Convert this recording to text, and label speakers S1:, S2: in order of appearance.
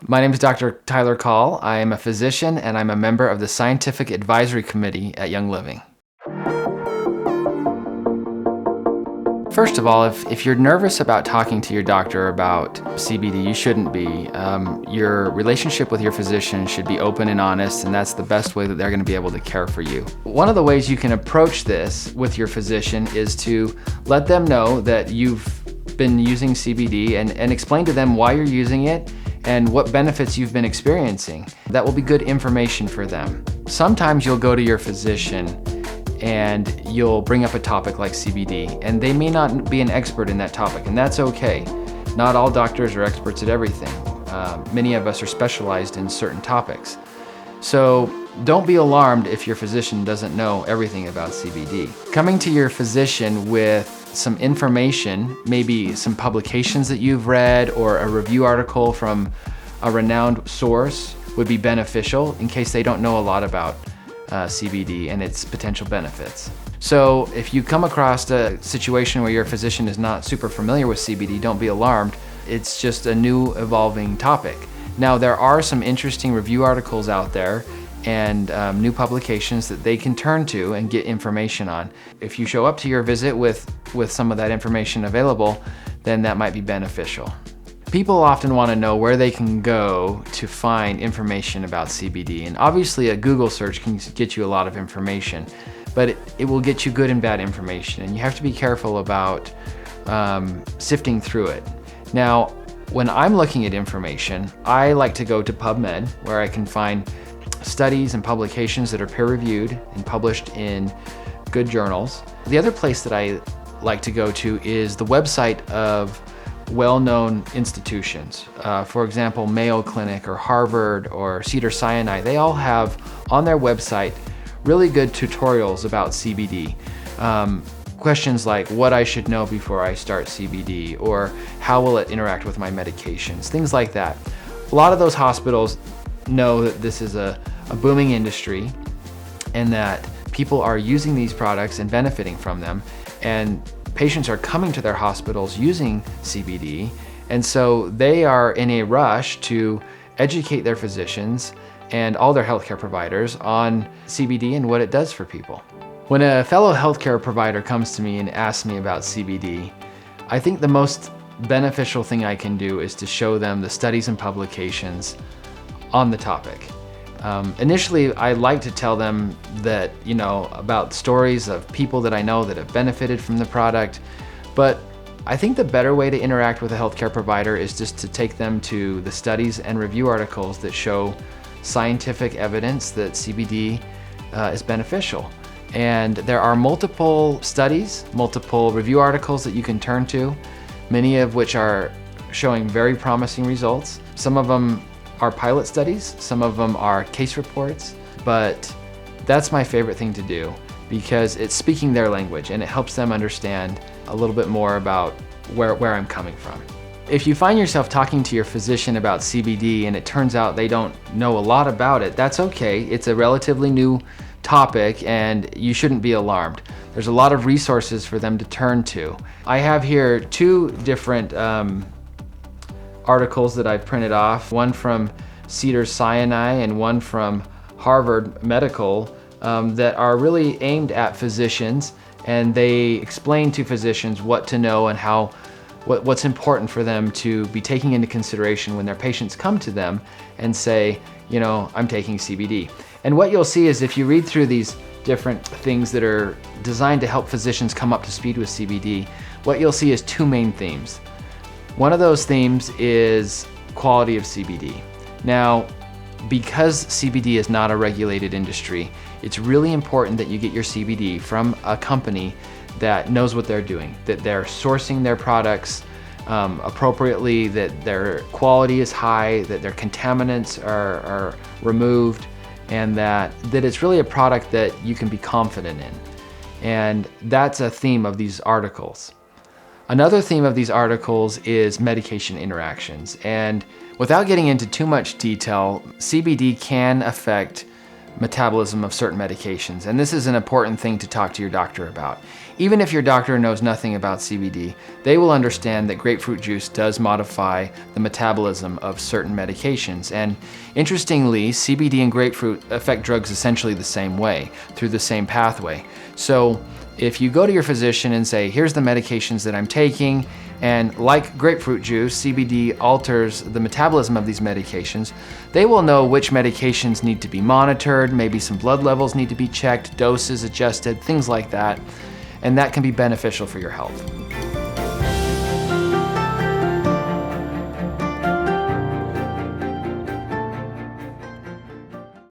S1: My name is Dr. Tyler Call. I am a physician and I'm a member of the Scientific Advisory Committee at Young Living. First of all, if you're nervous about talking to your doctor about CBD, you shouldn't be. Your relationship with your physician should be open and honest, and that's the best way that they're going to be able to care for you. One of the ways you can approach this with your physician is to let them know that you've been using CBD and explain to them why you're using it and what benefits you've been experiencing. That will be good information for them. Sometimes you'll go to your physician and you'll bring up a topic like CBD, and they may not be an expert in that topic, and that's okay. Not all doctors are experts at everything. Many of us are specialized in certain topics. So don't be alarmed if your physician doesn't know everything about CBD. Coming to your physician with some information, maybe some publications that you've read or a review article from a renowned source would be beneficial in case they don't know a lot about CBD and its potential benefits. So if you come across a situation where your physician is not super familiar with CBD, don't be alarmed. It's just a new evolving topic. Now, there are some interesting review articles out there and new publications that they can turn to and get information on. If you show up to your visit with some of that information available, then that might be beneficial. People often want to know where they can go to find information about CBD, and obviously a Google search can get you a lot of information, but it will get you good and bad information, and you have to be careful about sifting through it. Now, when I'm looking at information, I like to go to PubMed, where I can find studies and publications that are peer-reviewed and published in good journals. The other place that I like to go to is the website of well-known institutions. For example, Mayo Clinic or Harvard or Cedars-Sinai, they all have on their website really good tutorials about CBD. Questions like what I should know before I start CBD, or how will it interact with my medications, things like that. A lot of those hospitals know that this is a booming industry and that people are using these products and benefiting from them, and patients are coming to their hospitals using CBD, and so they are in a rush to educate their physicians and all their healthcare providers on CBD and what it does for people. When a fellow healthcare provider comes to me and asks me about CBD, I think the most beneficial thing I can do is to show them the studies and publications on the topic. Initially, I like to tell them that, about stories of people that I know that have benefited from the product, but I think the better way to interact with a healthcare provider is just to take them to the studies and review articles that show scientific evidence that CBD is beneficial. And there are multiple studies, multiple review articles that you can turn to, many of which are showing very promising results. Some of them are pilot studies, some of them are case reports, but that's my favorite thing to do because it's speaking their language and it helps them understand a little bit more about where I'm coming from. If you find yourself talking to your physician about CBD and it turns out they don't know a lot about it, that's okay. It's a relatively new topic and you shouldn't be alarmed. There's a lot of resources for them to turn to. I have here two different articles that I've printed off, one from Cedars-Sinai and one from Harvard Medical, that are really aimed at physicians, and they explain to physicians what to know and what's important for them to be taking into consideration when their patients come to them and say, I'm taking CBD. And what you'll see is if you read through these different things that are designed to help physicians come up to speed with CBD, what you'll see is two main themes. One of those themes is quality of CBD. Now, because CBD is not a regulated industry, it's really important that you get your CBD from a company that knows what they're doing, that they're sourcing their products appropriately, that their quality is high, that their contaminants are removed, and that it's really a product that you can be confident in. And that's a theme of these articles. Another theme of these articles is medication interactions. And without getting into too much detail, CBD can affect metabolism of certain medications. And this is an important thing to talk to your doctor about. Even if your doctor knows nothing about CBD, they will understand that grapefruit juice does modify the metabolism of certain medications. And interestingly, CBD and grapefruit affect drugs essentially the same way, through the same pathway. So if you go to your physician and say, here's the medications that I'm taking, and like grapefruit juice, CBD alters the metabolism of these medications, they will know which medications need to be monitored, maybe some blood levels need to be checked, doses adjusted, things like that, and that can be beneficial for your health.